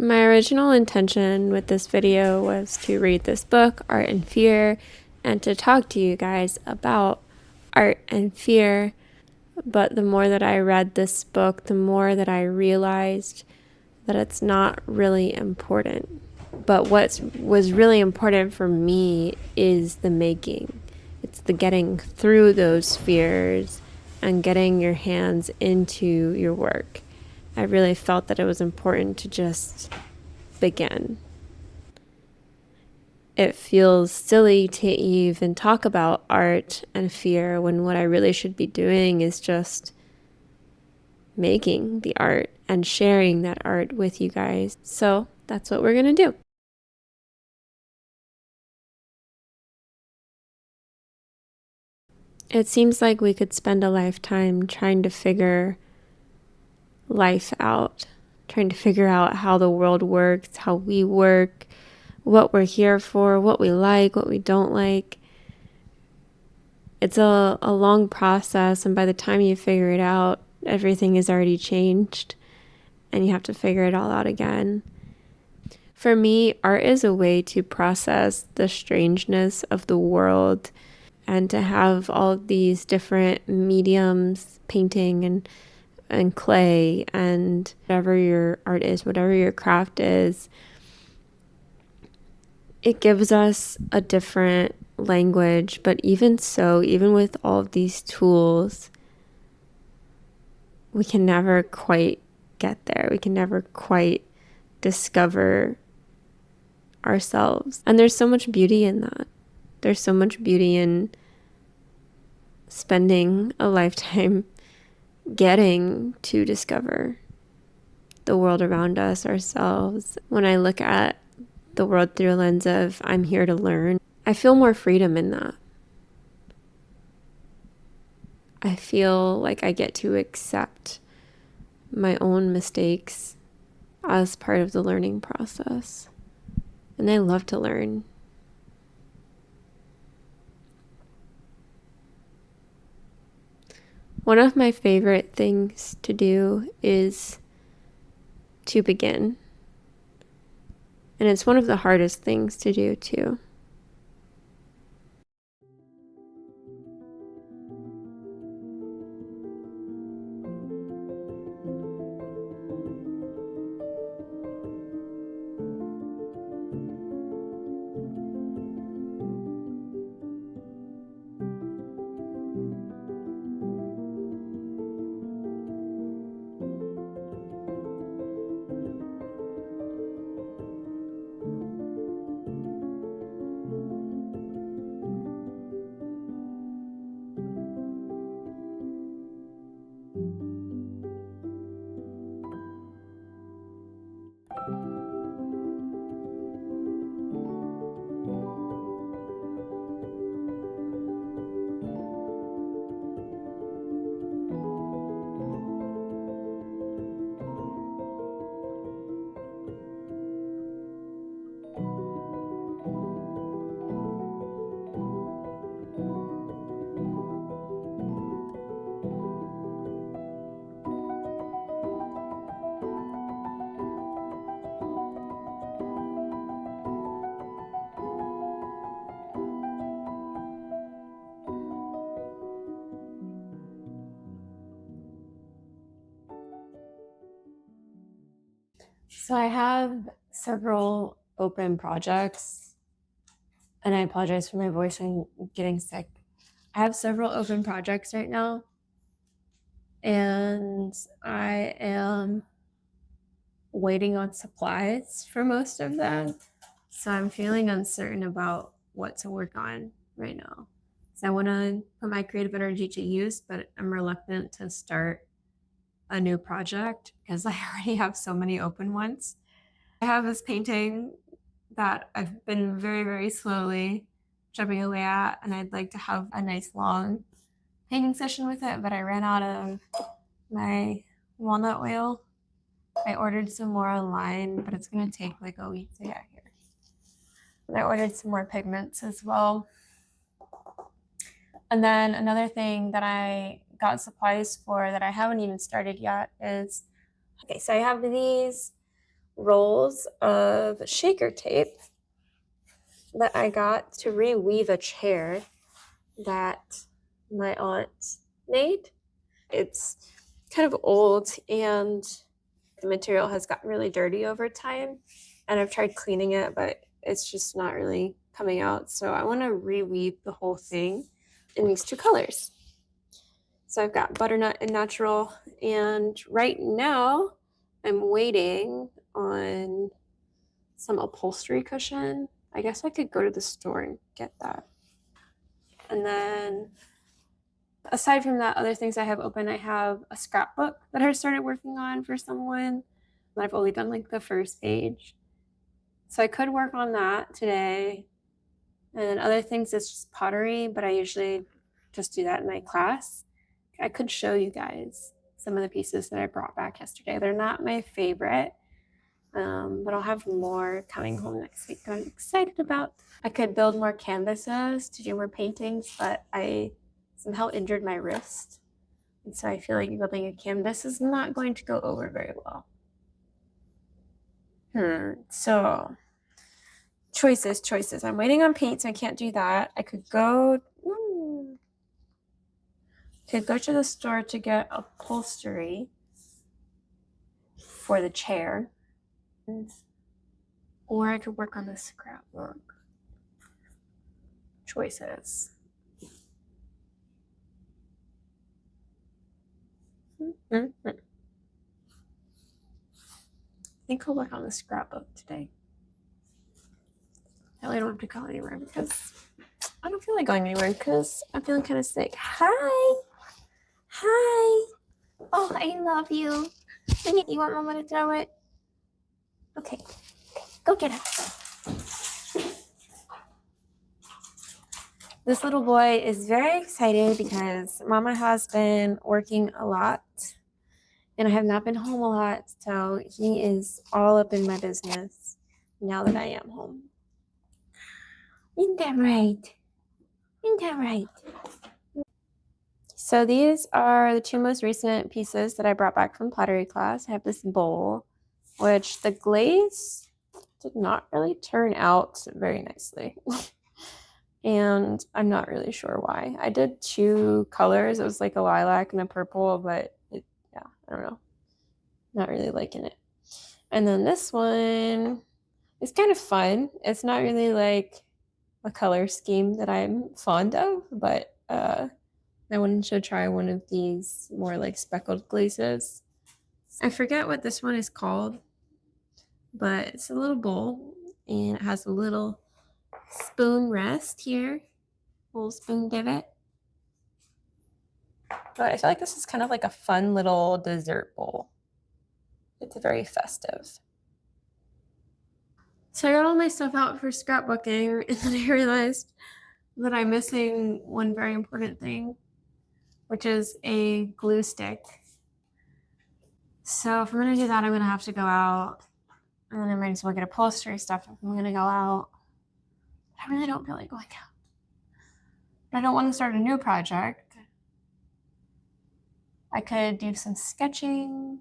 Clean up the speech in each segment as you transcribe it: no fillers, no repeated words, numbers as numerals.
My original intention with this video was to read this book, Art and Fear, and to talk to you guys about art and fear. But the more that I read this book, the more that I realized that it's not really important. But what was really important for me is the making. It's the getting through those fears and getting your hands into your work. I really felt that it was important to just begin. It feels silly to even talk about art and fear when what I really should be doing is just making the art and sharing that art with you guys. So that's what we're gonna do. It seems like we could spend a lifetime trying to figure life out, trying to figure out how the world works, how we work, what we're here for, what we like, what we don't like. It's a long process, and by the time you figure it out, everything is already changed, and you have to figure it all out again. For me, art is a way to process the strangeness of the world and to have all of these different mediums, painting and clay and whatever your art is, whatever your craft is. It gives us a different language, but even so, even with all of these tools, we can never quite get there. We can never quite discover ourselves. And there's so much beauty in that. There's so much beauty in spending a lifetime getting to discover the world around us, ourselves. When I look at the world through a lens of I'm here to learn, I feel more freedom in that. I feel like I get to accept my own mistakes as part of the learning process. And I love to learn. One of my favorite things to do is to begin. And it's one of the hardest things to do too. So I have several open projects, and I apologize for my voice. I'm getting sick. I have several open projects right now, and I am waiting on supplies for most of them. So I'm feeling uncertain about what to work on right now. So I want to put my creative energy to use, but I'm reluctant to start a new project because I already have so many open ones. I have this painting that I've been very, very slowly chipping away at, and I'd like to have a nice long painting session with it, but I ran out of my walnut oil. I ordered some more online, but it's going to take like a week to get here. I ordered some more pigments as well. And then another thing that I got supplies for that I haven't even started yet is, okay, so I have these rolls of shaker tape that I got to reweave a chair that my aunt made. It's kind of old and the material has gotten really dirty over time, and I've tried cleaning it, but it's just not really coming out. So I want to reweave the whole thing in these two colors. So I've got butternut and natural, and right now I'm waiting on some upholstery cushion. I guess I could go to the store and get that. And then aside from that, other things I have open, I have a scrapbook that I started working on for someone. I've only done like the first page. So I could work on that today. And then other things, it's just pottery, but I usually just do that in my class. I could show you guys some of the pieces that I brought back yesterday. They're not my favorite, but I'll have more coming home next week that I'm excited about. I could build more canvases to do more paintings, but I somehow injured my wrist. And so I feel like building a canvas is not going to go over very well. So choices. I'm waiting on paint, so I can't do that. I could go to the store to get upholstery for the chair, or I could work on the scrapbook. Choices. I think I'll work on the scrapbook today. That way I don't have to go anywhere because I don't feel like going anywhere because I'm feeling kind of sick. Hi. Oh, I love you. You want Mama to throw it? Okay. Go get it. This little boy is very excited because Mama has been working a lot and I have not been home a lot, so he is all up in my business now that I am home. Isn't that right? So these are the two most recent pieces that I brought back from pottery class. I have this bowl, which the glaze did not really turn out very nicely. And I'm not really sure why. I did two colors. It was like a lilac and a purple, but I don't know. Not really liking it. And then this one is kind of fun. It's not really like a color scheme that I'm fond of, but I wanted to try one of these more like speckled glazes. I forget what this one is called, but it's a little bowl and it has a little spoon rest here, little spoon divot. But I feel like this is kind of like a fun little dessert bowl. It's very festive. So I got all my stuff out for scrapbooking, and then I realized that I'm missing one very important thing, which is a glue stick. So if I'm gonna do that, I'm gonna have to go out, and then I might as well get upholstery stuff if I'm gonna go out. But I really don't feel like going out. But I don't want to start a new project. I could do some sketching.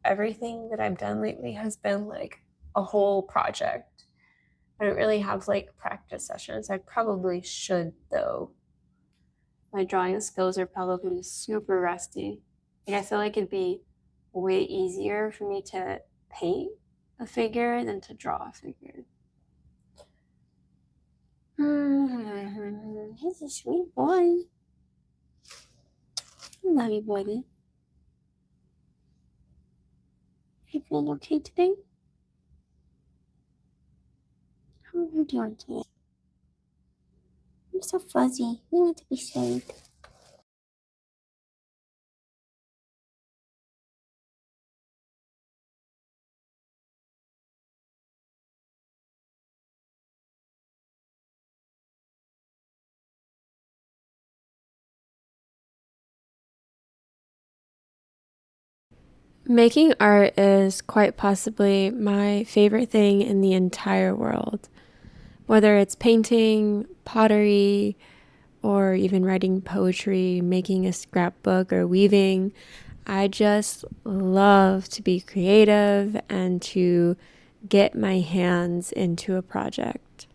Everything that I've done lately has been like a whole project. I don't really have like practice sessions. I probably should though. My drawing skills are probably super rusty. Like I feel like it'd be way easier for me to paint a figure than to draw a figure. He's a sweet boy. I love you, buddy. You feeling okay today? How are you doing today? I'm so fuzzy. You need to be saved. Making art is quite possibly my favorite thing in the entire world. Whether it's painting, pottery, or even writing poetry, making a scrapbook, or weaving, I just love to be creative and to get my hands into a project.